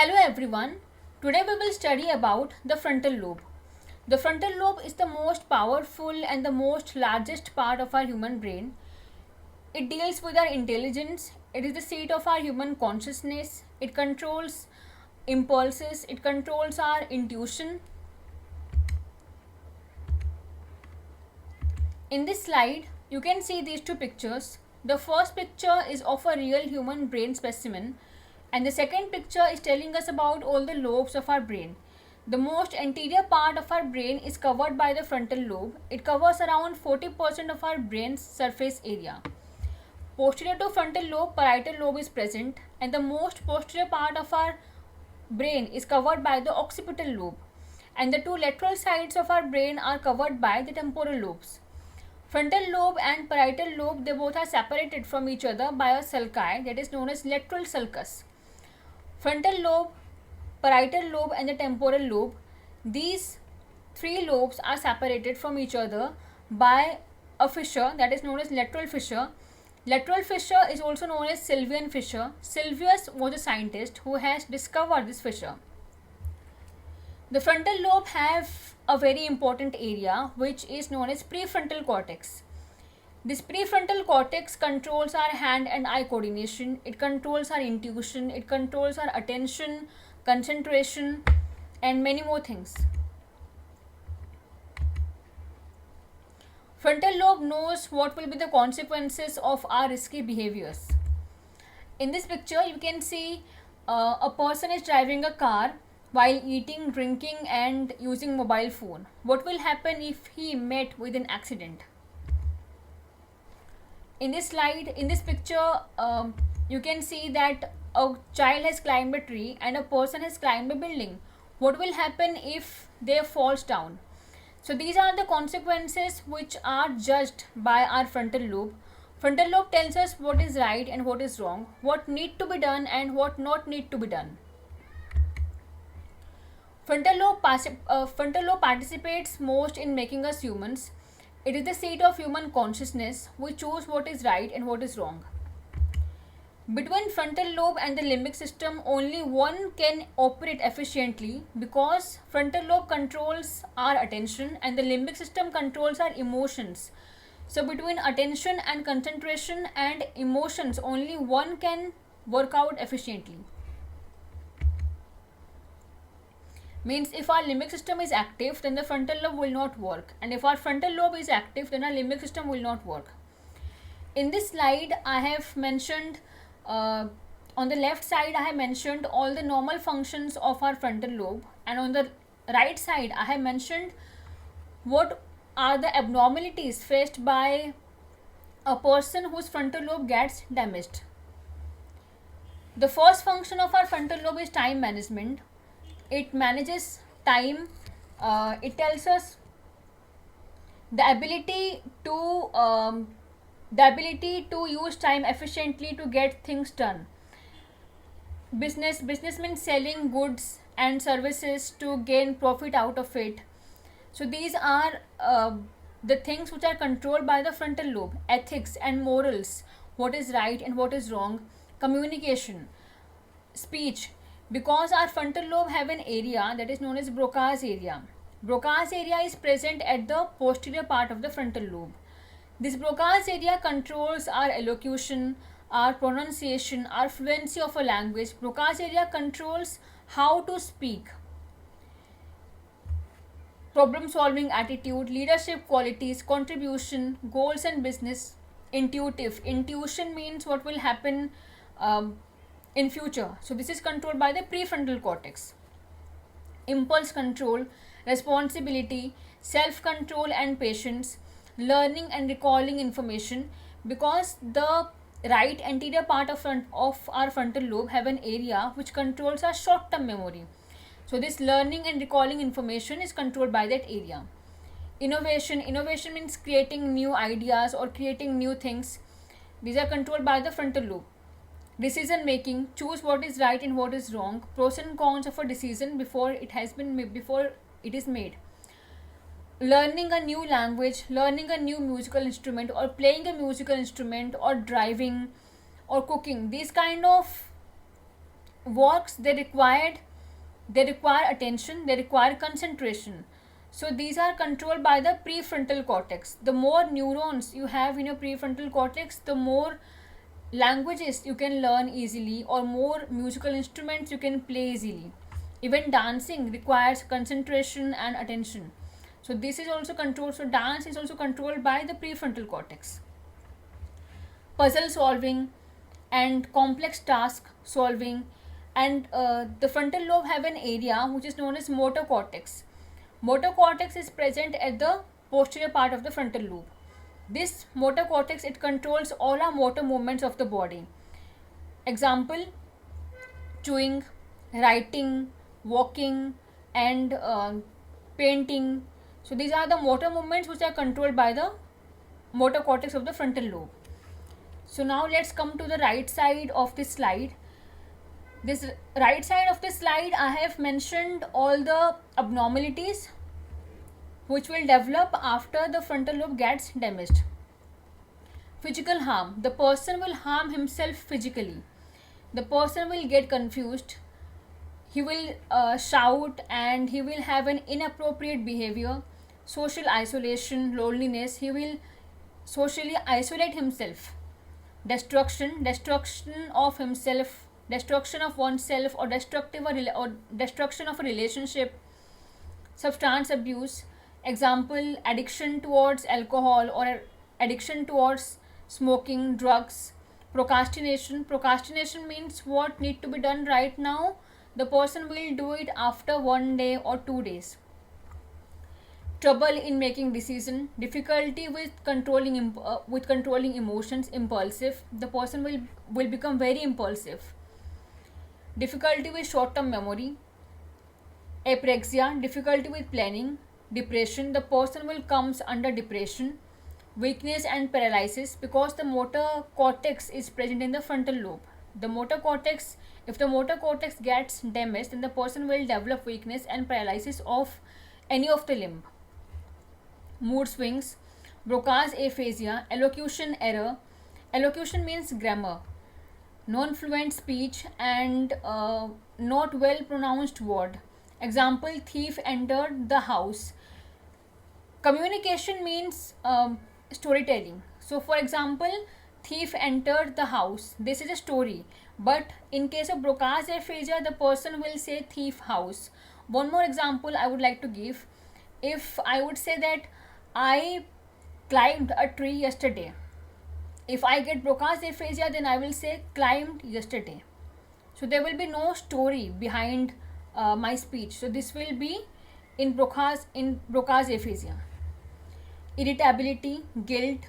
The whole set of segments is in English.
Hello everyone. Today we will study about the frontal lobe. The frontal lobe is the most powerful and the most largest part of our human brain. It deals with our intelligence. It is the seat of our human consciousness. It controls impulses. It controls our intuition. In this slide, you can see these two pictures. The first picture is of a real human brain specimen, and the second picture is telling us about all the lobes of our brain. The most anterior part of our brain is covered by the frontal lobe. It covers around 40% of our brain's surface area. Posterior to frontal lobe, parietal lobe is present, and the most posterior part of our brain is covered by the occipital lobe, and the two lateral sides of our brain are covered by the temporal lobes. Frontal lobe and parietal lobe, they both are separated from each other by a sulci that is known as lateral sulcus. Frontal lobe, parietal lobe and the temporal lobe, these three lobes are separated from each other by a fissure that is known as lateral fissure. Lateral fissure is also known as Sylvian fissure. Sylvius was a scientist who has discovered this fissure. The frontal lobe have a very important area which is known as prefrontal cortex. This prefrontal cortex controls our hand and eye coordination. It controls our intuition. It controls our attention, concentration, and many more things. Frontal lobe knows what will be the consequences of our risky behaviors. In this picture, you can see a person is driving a car while eating, drinking, and using mobile phone. What will happen if he met with an accident? In this slide, in this picture, you can see that a child has climbed a tree and a person has climbed a building. What will happen if they falls down? So these are the consequences which are judged by our frontal lobe. Frontal lobe tells us what is right and what is wrong, what need to be done and what not need to be done. Frontal lobe participates most in making us humans. It is the seat of human consciousness. We choose what is right and what is wrong. Between frontal lobe and the limbic system, only one can operate efficiently because frontal lobe controls our attention and the limbic system controls our emotions. So between attention and concentration and emotions, only one can work out efficiently. Means if our limbic system is active, then the frontal lobe will not work, and if our frontal lobe is active, then our limbic system will not work. In this slide, I have mentioned on the left side, I have mentioned all the normal functions of our frontal lobe, and on the right side, I have mentioned what are the abnormalities faced by a person whose frontal lobe gets damaged. The first function of our frontal lobe is time management. It manages time. It tells us the ability to use time efficiently to get things done. Business means selling goods and services to gain profit out of it. So these are the things which are controlled by the frontal lobe. Ethics and morals, what is right and what is wrong. Communication, speech. Because our frontal lobe have an area that is known as Broca's area. Broca's area is present at the posterior part of the frontal lobe. This Broca's area controls our elocution, our pronunciation, our fluency of a language. Broca's area controls how to speak, problem solving attitude, leadership qualities, contribution, goals and business. Intuition means what will happen in future. So this is controlled by the prefrontal cortex. Impulse control, responsibility, self-control and patience, learning and recalling information. Because the right anterior part of our frontal lobe have an area which controls our short-term memory. So this learning and recalling information is controlled by that area. Innovation means creating new ideas or creating new things. These are controlled by the frontal lobe. Decision making, choose what is right and what is wrong, pros and cons of a decision before it is made. Learning a new language, learning a new musical instrument, or playing a musical instrument, or driving or cooking. These kind of works, they require attention, they require concentration. So these are controlled by the prefrontal cortex. The more neurons you have in your prefrontal cortex, the more languages you can learn easily, or more musical instruments you can play easily. Even dancing requires concentration and attention. So this is also controlled. So dance is also controlled by the prefrontal cortex. Puzzle solving and complex task solving, and the frontal lobe have an area which is known as motor cortex. Motor cortex is present at the posterior part of the frontal lobe. This motor cortex, it controls all our motor movements of the body. Example: chewing, writing, walking, and painting. So these are the motor movements which are controlled by the motor cortex of the frontal lobe. So now let's come to the right side of this slide. This right side of this slide, I have mentioned all the abnormalities which will develop after the frontal lobe gets damaged. Physical harm: the person will harm himself physically. The person will get confused, he will shout, and he will have an inappropriate behavior. Social isolation, loneliness, he will socially isolate himself. Destruction of himself, destruction of oneself, or destruction of a relationship. Substance abuse: example, addiction towards alcohol, or addiction towards smoking, drugs. Procrastination means what need to be done right now, the person will do it after 1 day or 2 days. Trouble in making decision, difficulty with controlling emotions, impulsive, the person will become very impulsive. Difficulty with short term memory. Apraxia, difficulty with planning. Depression, the person will comes under depression. Weakness and paralysis, because the motor cortex is present in the frontal lobe. If the motor cortex gets damaged, then the person will develop weakness and paralysis of any of the limb. Mood swings, Broca's aphasia, elocution error. Elocution means grammar, non-fluent speech, and not well pronounced word. Example: thief entered the house. Communication means storytelling. So for example, thief entered the house, this is a story, but in case of Broca's aphasia, the person will say thief house. One more example I would like to give: if I would say that I climbed a tree yesterday, if I get Broca's aphasia, then I will say climbed yesterday. So there will be no story behind my speech. So this will be in Broca's aphasia. Irritability, guilt,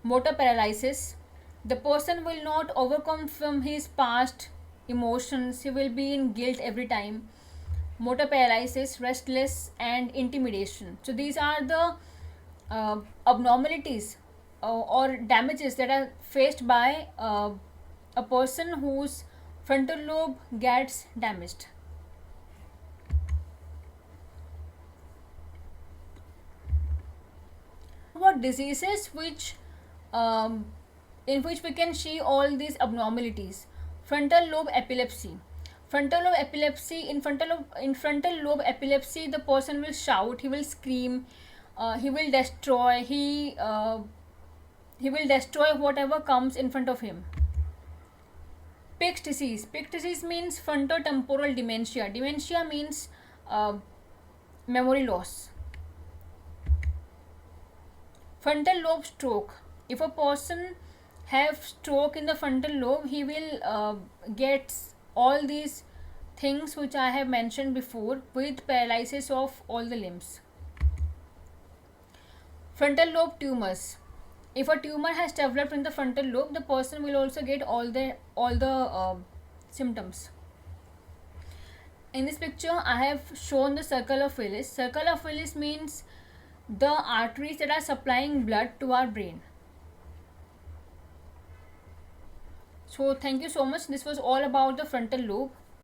motor paralysis, the person will not overcome from his past emotions, he will be in guilt every time. Motor paralysis, restless, and intimidation. So these are the abnormalities or damages that are faced by a person whose frontal lobe gets damaged. What diseases in which we can see all these abnormalities? Frontal lobe epilepsy. In frontal lobe epilepsy, the person will shout, he will scream, he will destroy whatever comes in front of him. Pick's disease means frontotemporal dementia means memory loss. Frontal lobe stroke: if a person have stroke in the frontal lobe, he will get all these things which I have mentioned before, with paralysis of all the limbs. Frontal lobe tumors: if a tumor has developed in the frontal lobe, the person will also get all the symptoms. In this picture, I have shown the circle of Willis. Circle of Willis means the arteries that are supplying blood to our brain. So thank you so much. This was all about the frontal lobe.